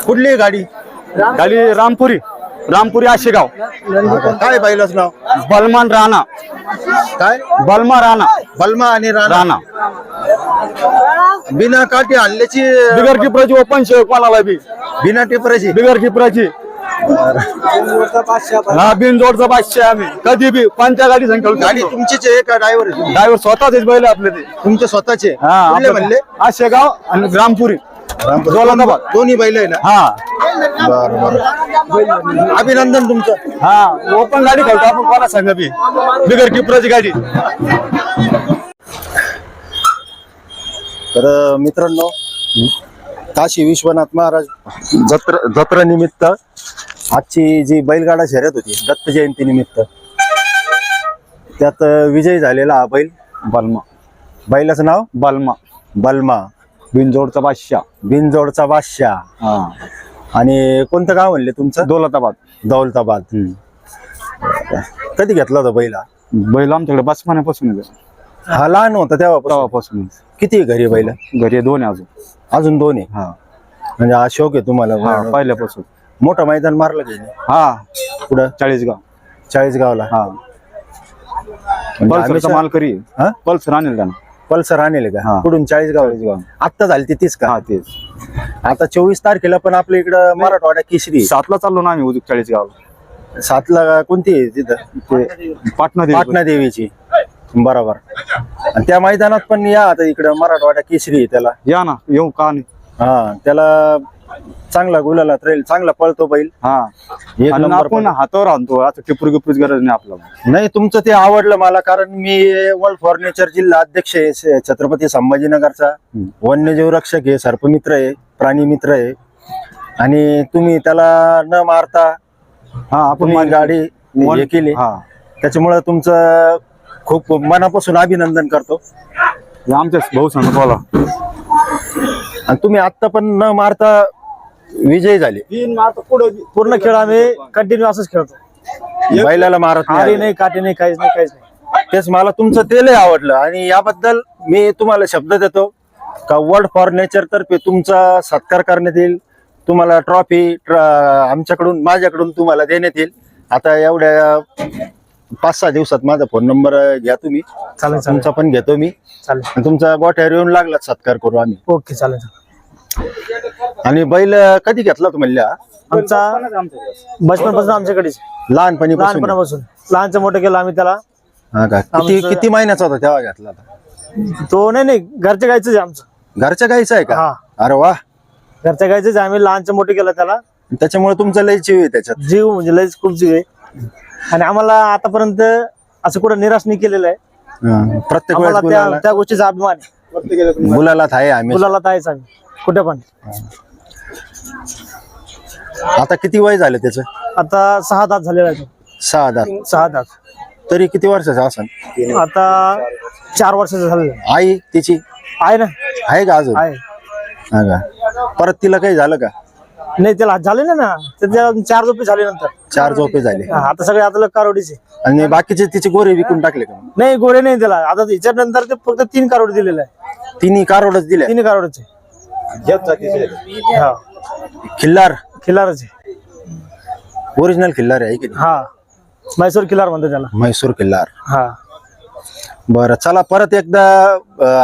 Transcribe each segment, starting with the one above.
कुठली गाडी? गाडी रामपुरी आशेगाव. काय बैलाच नाव? बलमान राणा. काय? बलमा राणा. बलमा आणि राणा. बिना काठी हल्ल्याची बिगर किपराची ओपन शेक कोणाला बी. बिना टिपराची बिगर किपराची. हा बिनजोडचा बादशाह आम्ही कधी बी कोणत्या गाडी संख्या. गाडी तुमचीच आहे का ड्रायव्हर? ड्रायव्हर स्वतःच बैल आपले ते. तुमचे स्वतःचे? हा म्हणले आशेगाव आणि रामपुरी. दोन्ही बैल आहे ना? हा बरं. अभिनंदन तुमचं. हा ओपन गाडी खेळतो आपण कोणा संघ बी बिगर किपराची गाडी. तर मित्रांनो, काशी विश्वनाथ महाराज जत्रा निमित्त आजची जी बैलगाडा शर्यत होती दत्त जयंती निमित्त, त्यात विजयी झालेला हा बैल बलमा. बैलाचं नाव बलमा. बिनजोडचा बादशाह. हा. आणि कोणतं गाव म्हणले तुमचं? दौलताबाद. कधी घेतला होता बैला? बैल आमच्याकडे बचपनापासून. हा लहान होता तेव्हापासून. किती घरी बैल? घरी 2 आहे अजून 2 आहे. हा म्हणजे हा शौक आहे तुम्हाला? पहिल्यापासून. मोठं मैदान मारलं गेलं? हा पुढं चाळीसगावला. हा पल्सरचा माल करी. पल्सर आणेल त्यांना. पल्सर आणले का? कुठून? चाळीसगाव. आत्ता झाली ती 30 का? हा तेच. आता 24 तारखेला पण आपल्या इकडं मराठवाडा केसरी 7ला चाललो ना आम्ही उद्या चाळीसगावला. 7ला कोणती आहे तिथं? पाटणा देवीची. बरोबर. आणि त्या मैदानात पण या आता इकडं मराठवाडा केसरी आहे त्याला. या ना, येऊ का नाही. हा त्याला चांगला गुलाला राहील, चांगला पळतो बैल. हा आपण हातावर आणतो. आता टिपूच गरज नाही आपल्याला. नाही तुमचं ते आवडलं मला, कारण मी वर्ल्ड फॉर नेचर जिल्हा अध्यक्ष आहे छत्रपती संभाजीनगरचा. वन्यजीव रक्षक आहे, सर्पमित्र आहे, प्राणी मित्र आहे. आणि तुम्ही त्याला न मारता आपण गाडी हे केली, त्याच्यामुळे तुमचं खूप मनापासून अभिनंदन करतो. आमच्या भाऊ सांगा बोला. आणि तुम्ही आता पण न मारता विजयी झाले. पूर्ण खेळ आम्ही कंटिन्यू असंच खेळतो. बैलाला मारत नाही, काठी नाही, काहीच नाही. तेच मला तुमचं ते लय आवडलं. आणि याबद्दल मी तुम्हाला शब्द देतो का वर्ल्ड फॉर नेचर तर्फे तुमचा सत्कार करण्यात येईल. तुम्हाला ट्रॉफी आमच्याकडून, माझ्याकडून तुम्हाला देण्यात येईल. आता एवढ्या 5-6 दिवसात माझा फोन नंबर घ्या तुम्ही. चालेल. तुमचा पण घेतो मी. चालेल. तुमचा गोठ्यावर येऊन लागला सत्कार करू आम्ही. ओके चालेल. आणि बैल कधी घेतला तुम्हाला? आमचा बचपनपासून आमच्याकडेच. लहानपणीपासून. लहानचं मोठं केलं आम्ही त्याला. किती महिन्याचा होता तेव्हा घेतला? तो नाही, घरच्या गायचं आहे आमचं. घरच्या गाईचं आहे का? अरे वा. घरच्या गायचं आम्ही लहानचं मोठं केलं त्याला. त्याच्यामुळे तुमचं लय जीव आहे त्याच्यात. जीव म्हणजे लयच खूप जीव आहे. आणि आम्हाला आतापर्यंत असं कुठं निराश नाही केलेलं आहे. प्रत्येक वेळेस त्या गोष्टीचा अभिमान आहे. मुलाला आहे आम्ही. मुलाला आहेच आम्ही कुठे पण. आता किती वय झालं त्याचं? आता 6 दात झालेला आहे. 6 दात. तरी किती वर्षाचा असेल? आता 4 वर्षाचं झालेलं. आई तिची आहे ना? आहे का अजून? आहे. परत तिला काही झालं का? नाही, त्याला झाले ना. त्याच्या 4 झोपे झाले नंतर. 4 झोपे झाले. आता सगळे आता कारोडीचे. आणि बाकीचे तिचे गोरे विकून टाकले का? नाही, गोरे नाही त्याला. आता त्याच्या नंतर ते फक्त 3 कारोड दिलेले आहे. 3 कारोडच दिले? 3 कारोडचे. खिल्लारच आहे. ओरिजिनल खिल्लार आहे की? हा, म्हैसूर खिल्लार म्हणतो त्याला. म्हैसूर खिल्लार. हा. बरं, चला परत एकदा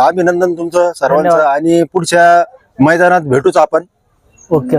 अभिनंदन तुमचं सर्वांचं. आणि पुढच्या मैदानात भेटूच आपण. ओके.